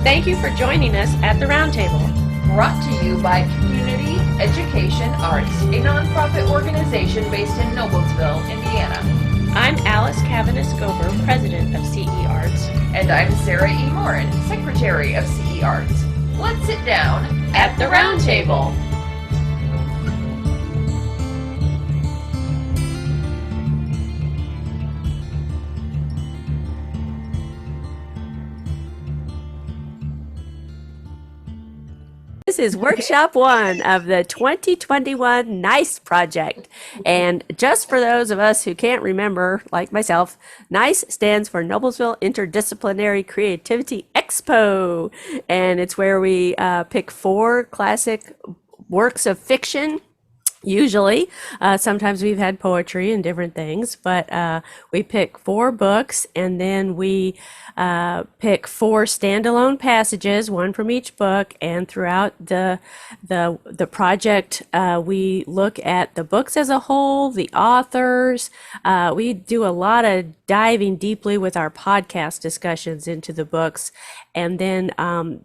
Thank you for joining us at the Roundtable. Brought to you by Community Education Arts, a nonprofit organization based in Noblesville, Indiana. I'm Alice Cavanis-Gober, president of CEArts. And I'm Sarah E. Morin, secretary of CEArts. Let's sit down at the Roundtable. This is workshop 1 of the 2021 NICE project. And just for those of us who can't remember, like myself, NICE stands for Noblesville Interdisciplinary Creativity Expo. And it's where we pick 4 classic works of fiction. Usually, sometimes we've had poetry and different things, but we pick 4 books, and then we pick 4 standalone passages, one from each book. And throughout the project, we look at the books as a whole, the authors. We do a lot of diving deeply with our podcast discussions into the books. And then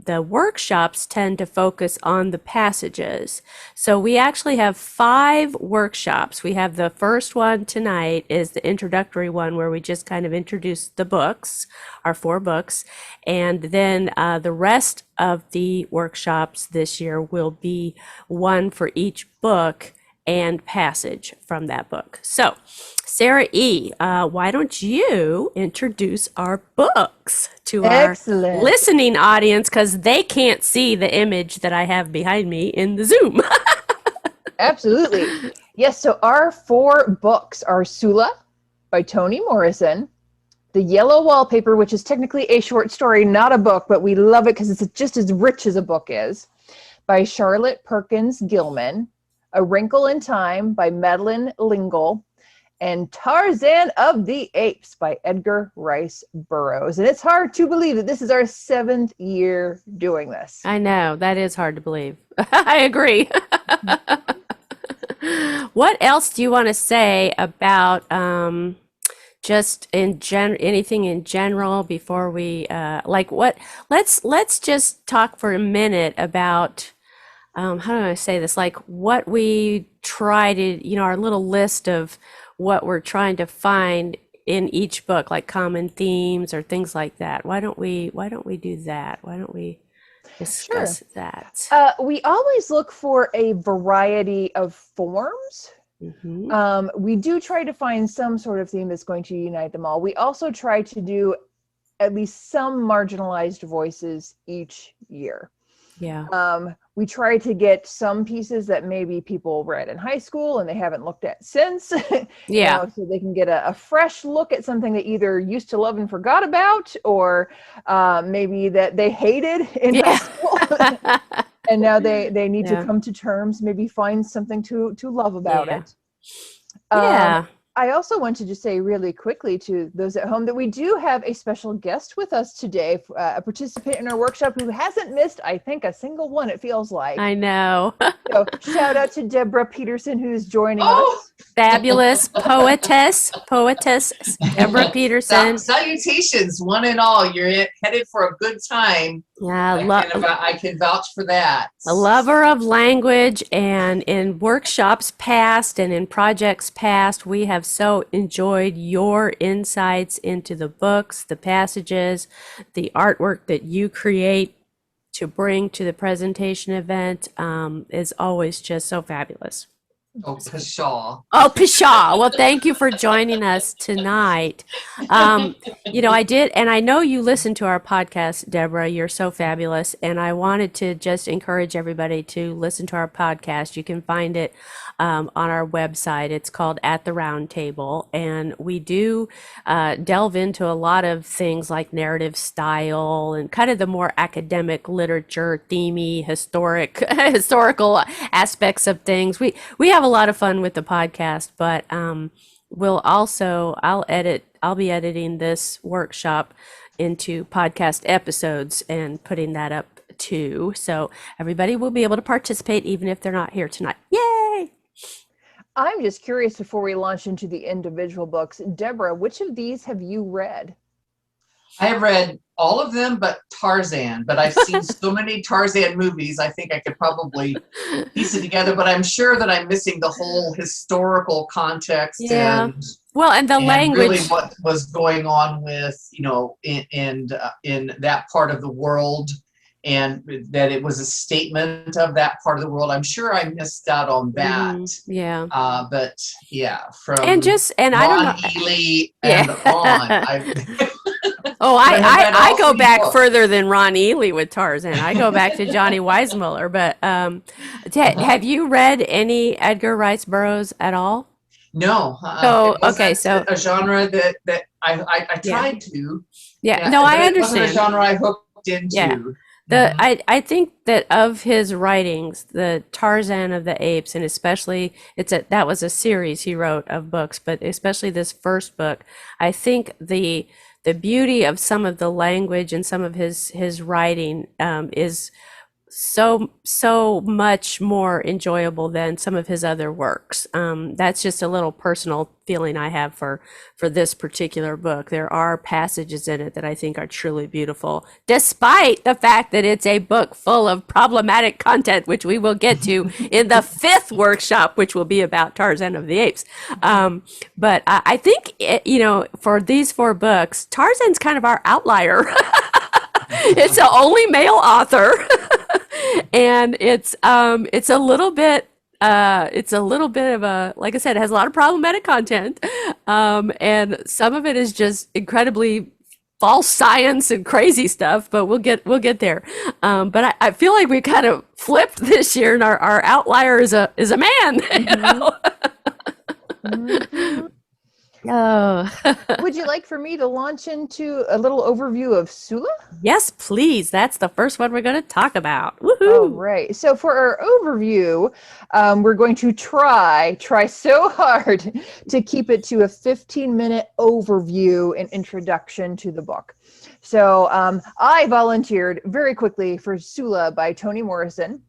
the workshops tend to focus on the passages. So we actually have 5 workshops. We have the first one tonight is the introductory one where we just kind of introduce the books, our 4 books. And then the rest of the workshops this year will be one for each book and passage from that book. So Sarah E., why don't you introduce our books to our listening audience, because they can't see the image that I have behind me in the Zoom. Absolutely. Yes, so our 4 books are Sula by Toni Morrison, The Yellow Wallpaper, which is technically a short story, not a book, but we love it because it's just as rich as a book is, by Charlotte Perkins Gilman, A Wrinkle in Time by Madeleine, and Tarzan of the Apes by Edgar Rice Burroughs. And it's hard to believe that this is our 7th year doing this. I know, that is hard to believe. I agree. What else do you want to say about just anything in general before we let's just talk for a minute about how do I say this, like what we try to, our little list of what we're trying to find in each book, like common themes or things like that. Why don't we do that? Why don't we discuss that? We always look for a variety of forms. Mm-hmm. We do try to find some sort of theme that's going to unite them all. We also try to do at least some marginalized voices each year. Yeah. We try to get some pieces that maybe people read in high school and they haven't looked at since. Yeah. So they can get a fresh look at something they either used to love and forgot about, or maybe that they hated in high school. And now they need to come to terms, maybe find something to love about it. Yeah. I also want to just say really quickly to those at home that we do have a special guest with us today, a participant in our workshop who hasn't missed, I think, a single one, it feels like. I know. So shout out to Deborah Peterson, who's joining us. Fabulous poetess, Deborah Peterson. Salutations, one and all. You're headed for a good time. Yeah, I can vouch for that. A lover of language, and in workshops past and in projects past, we have so enjoyed your insights into the books, the passages, the artwork that you create to bring to the presentation event is always just so fabulous. Oh, pshaw. Oh, pshaw. Well, thank you for joining us tonight. I did, and I know you listen to our podcast, Deborah. You're so fabulous. And I wanted to just encourage everybody to listen to our podcast. You can find it on our website. It's called At the Roundtable. And we do delve into a lot of things like narrative style and kind of the more academic literature, themey, historical aspects of things. We have a lot of fun with the podcast, but I'll be editing this workshop into podcast episodes and putting that up too. So everybody will be able to participate even if they're not here tonight. Yay! I'm just curious before we launch into the individual books, Deborah, which of these have you read? I have read all of them but Tarzan, but I've seen so many Tarzan movies, I think I could probably piece it together, but I'm sure that I'm missing the whole historical context Yeah. Well, and the and really language. what was going on with, in that part of the world, and that it was a statement of that part of the world. I'm sure I missed out on that. Yeah. But yeah, And from just, and I don't Ron know. Ely and on. Yeah. Oh, I have read I all go three back books. further than Ron Ely with Tarzan. I go back to Johnny Weissmuller. But have you read any Edgar Rice Burroughs at all? No, So, it okay, wasn't so a genre that I yeah. tried to. Yeah, Yeah, no, but I it wasn't a understand. genre I hooked Yeah. into. The Mhm. I think that of his writings, the Tarzan of the Apes, and especially that was a series he wrote of books, but especially this first book, I think the beauty of some of the language and some of his writing is so much more enjoyable than some of his other works. That's just a little personal feeling I have for this particular book. There are passages in it that I think are truly beautiful, despite the fact that it's a book full of problematic content, which we will get to in the fifth workshop, which will be about Tarzan of the Apes. But I think, for these four books, Tarzan's kind of our outlier. It's the only male author, and it's a little bit of a, like I said, it has a lot of problematic content, and some of it is just incredibly false science and crazy stuff. But we'll get there. But I feel like we kind of flipped this year, and our outlier is a man. You know? Oh. Would you like for me to launch into a little overview of Sula? Yes, please. That's the first one we're going to talk about. All Woohoo! right. So for our overview, we're going to try so hard to keep it to a 15-minute overview and introduction to the book. So I volunteered very quickly for Sula by Toni Morrison.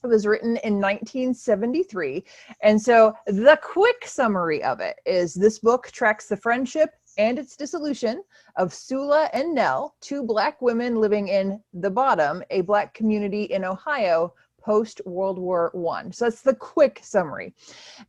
It was written in 1973. And so the quick summary of it is this book tracks the friendship and its dissolution of Sula and Nell, two Black women living in the Bottom, a Black community in Ohio post-World War I. So that's the quick summary.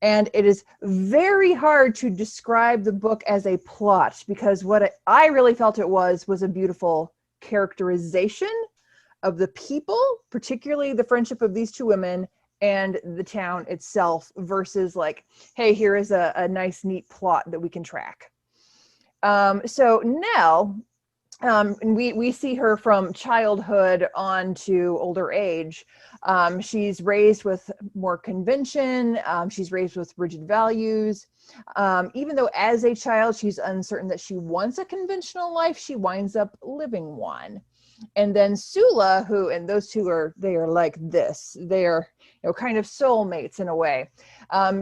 And it is very hard to describe the book as a plot, because what I really felt it was a beautiful characterization of the people, particularly the friendship of these two women and the town itself, versus like, hey, here is a nice, neat plot that we can track. So Nell, and we see her from childhood on to older age. She's raised with more convention. She's raised with rigid values. Even though as a child, she's uncertain that she wants a conventional life, she winds up living one. And then Sula, and those two are like this. They are, kind of soulmates in a way.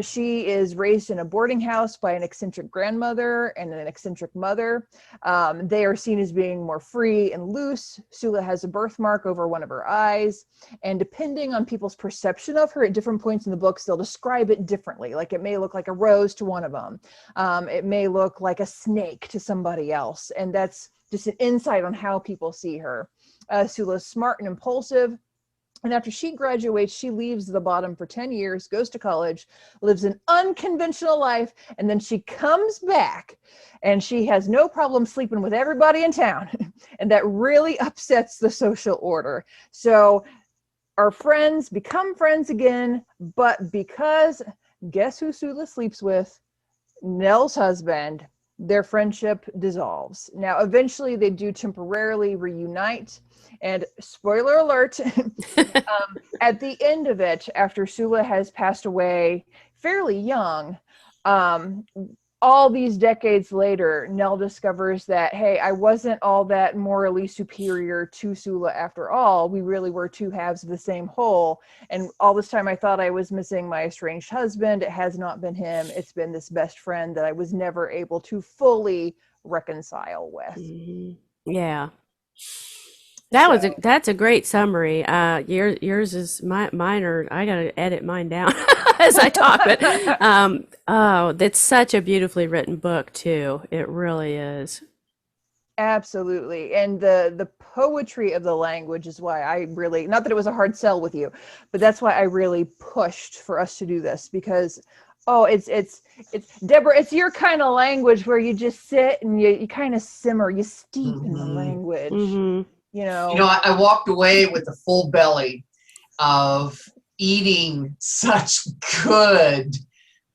She is raised in a boarding house by an eccentric grandmother and an eccentric mother. They are seen as being more free and loose. Sula has a birthmark over one of her eyes. And depending on people's perception of her at different points in the books, they'll describe it differently. Like it may look like a rose to one of them. It may look like a snake to somebody else. And that's just an insight on how people see her. Sula's smart and impulsive. And after she graduates, she leaves the Bottom for 10 years, goes to college, lives an unconventional life, and then she comes back and she has no problem sleeping with everybody in town. And that really upsets the social order. So our friends become friends again, but because guess who Sula sleeps with? Nell's husband. Their friendship dissolves. Now, eventually they do temporarily reunite. And spoiler alert, at the end of it, after Sula has passed away fairly young, all these decades later, Nell discovers that, hey, I wasn't all that morally superior to Sula after all. We really were two halves of the same whole. And all this time I thought I was missing my estranged husband. It has not been him. It's been this best friend that I was never able to fully reconcile with. Yeah. That's a great summary. Yours is mine are, I gotta edit mine down as I talk, but oh, that's such a beautifully written book too. It really is. Absolutely. And the poetry of the language is why I really, not that it was a hard sell with you, but that's why I really pushed for us to do this, because it's Deborah, it's your kind of language where you just sit and you kind of simmer, you steep in the language. Mm-hmm. I walked away with a full belly of eating such good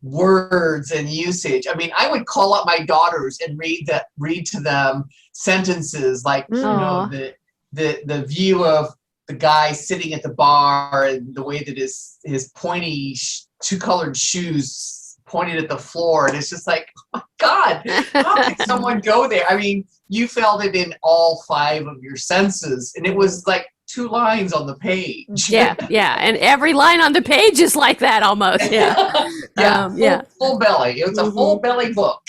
words and usage. I mean, I would call up my daughters and read to them sentences like, the view of the guy sitting at the bar and the way that his pointy two-colored shoes pointed at the floor, and it's just like, oh my God, how could someone go there? I mean, you felt it in all 5 of your senses, and it was like 2 lines on the page. Yeah, and every line on the page is like that almost. Yeah, full belly. It was a full belly book.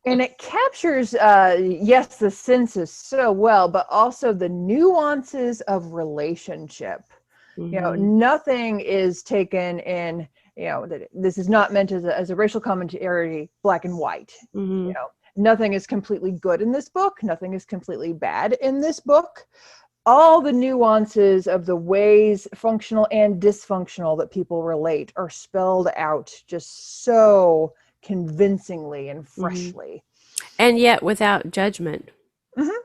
And it captures, yes, the senses so well, but also the nuances of relationship. Nothing is taken in, this is not meant as a racial commentary, black and white. Nothing is completely good in this book. Nothing is completely bad in this book. All the nuances of the ways, functional and dysfunctional, that people relate are spelled out just so convincingly and freshly. And yet without judgment.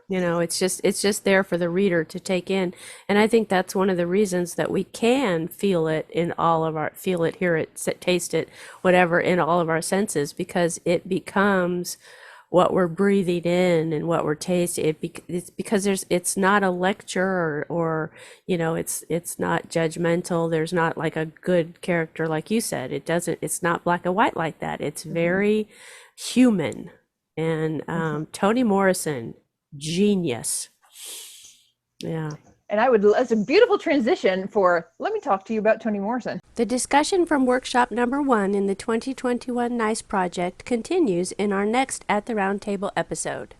It's just there for the reader to take in. And I think that's one of the reasons that we can feel it, hear it, taste it, whatever, in all of our senses, because it becomes what we're breathing in and what we're tasting. It's because it's not a lecture or it's not judgmental. There's not like a good character, like you said. It's not black and white like that. It's very human. And Toni Morrison, genius. Yeah. And that's a beautiful transition let me talk to you about Toni Morrison. The discussion from workshop number 1 in the 2021 NICE project continues in our next At the Round Table episode.